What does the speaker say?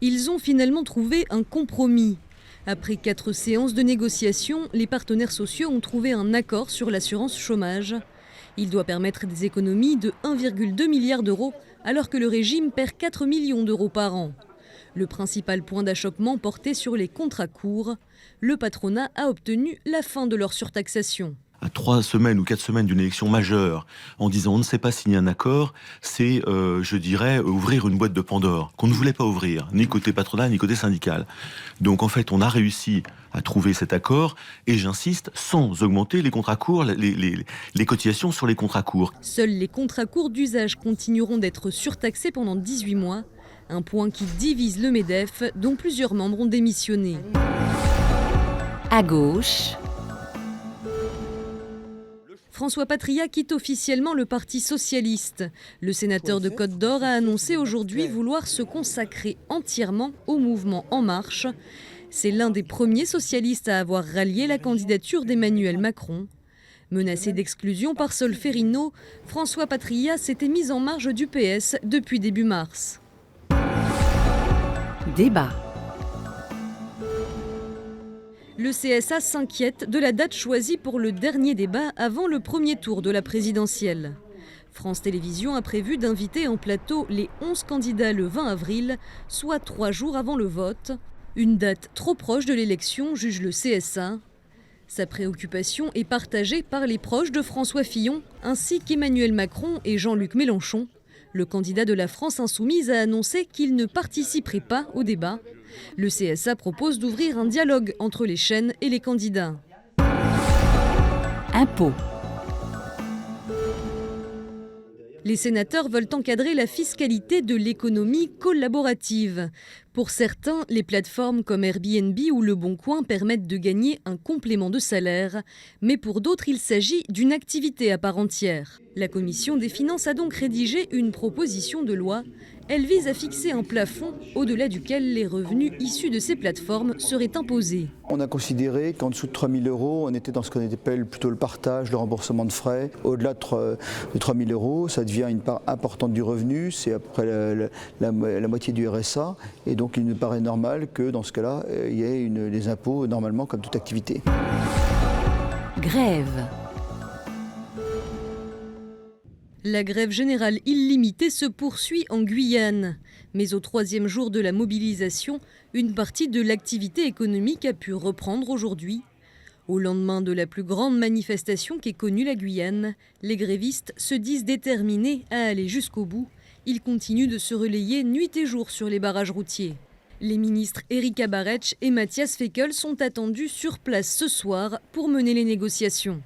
Ils ont finalement trouvé un compromis. Après 4 séances de négociation, les partenaires sociaux ont trouvé un accord sur l'assurance chômage. Il doit permettre des économies de 1,2 milliard d'euros, alors que le régime perd 4 millions d'euros par an. Le principal point d'achoppement portait sur les contrats courts. Le patronat a obtenu la fin de leur surtaxation. À 3 semaines ou 4 semaines d'une élection majeure, en disant on ne sait pas signer un accord, c'est, je dirais, ouvrir une boîte de Pandore, qu'on ne voulait pas ouvrir, ni côté patronal, ni côté syndical. Donc en fait, on a réussi à trouver cet accord, et j'insiste, sans augmenter les contrats courts, les cotisations sur les contrats courts. Seuls les contrats courts d'usage continueront d'être surtaxés pendant 18 mois, un point qui divise le MEDEF, dont plusieurs membres ont démissionné. À gauche, François Patriat quitte officiellement le Parti socialiste. Le sénateur de Côte-d'Or a annoncé aujourd'hui vouloir se consacrer entièrement au mouvement En Marche. C'est l'un des premiers socialistes à avoir rallié la candidature d'Emmanuel Macron. Menacé d'exclusion par Solferino, François Patriat s'était mis en marge du PS depuis début mars. débat. Le CSA s'inquiète de la date choisie pour le dernier débat avant le premier tour de la présidentielle. France Télévisions a prévu d'inviter en plateau les 11 candidats le 20 avril, soit 3 jours avant le vote. Une date trop proche de l'élection, juge le CSA. Sa préoccupation est partagée par les proches de François Fillon, ainsi qu'Emmanuel Macron et Jean-Luc Mélenchon. Le candidat de la France insoumise a annoncé qu'il ne participerait pas au débat. Le CSA propose d'ouvrir un dialogue entre les chaînes et les candidats. Impôts. Les sénateurs veulent encadrer la fiscalité de l'économie collaborative. Pour certains, les plateformes comme Airbnb ou Le Bon Coin permettent de gagner un complément de salaire. Mais pour d'autres, il s'agit d'une activité à part entière. La Commission des finances a donc rédigé une proposition de loi. Elle vise à fixer un plafond au-delà duquel les revenus issus de ces plateformes seraient imposés. On a considéré qu'en dessous de 3 000 euros, on était dans ce qu'on appelle plutôt le partage, le remboursement de frais. Au-delà de 3 000 euros, ça devient une part importante du revenu, c'est après la moitié du RSA. Et donc il nous paraît normal que dans ce cas-là, il y ait des impôts normalement comme toute activité. Grève. La grève générale illimitée se poursuit en Guyane. Mais au 3e jour de la mobilisation, une partie de l'activité économique a pu reprendre aujourd'hui. Au lendemain de la plus grande manifestation qu'ait connue la Guyane, les grévistes se disent déterminés à aller jusqu'au bout. Ils continuent de se relayer nuit et jour sur les barrages routiers. Les ministres Erika Barretsch et Mathias Fekl sont attendus sur place ce soir pour mener les négociations.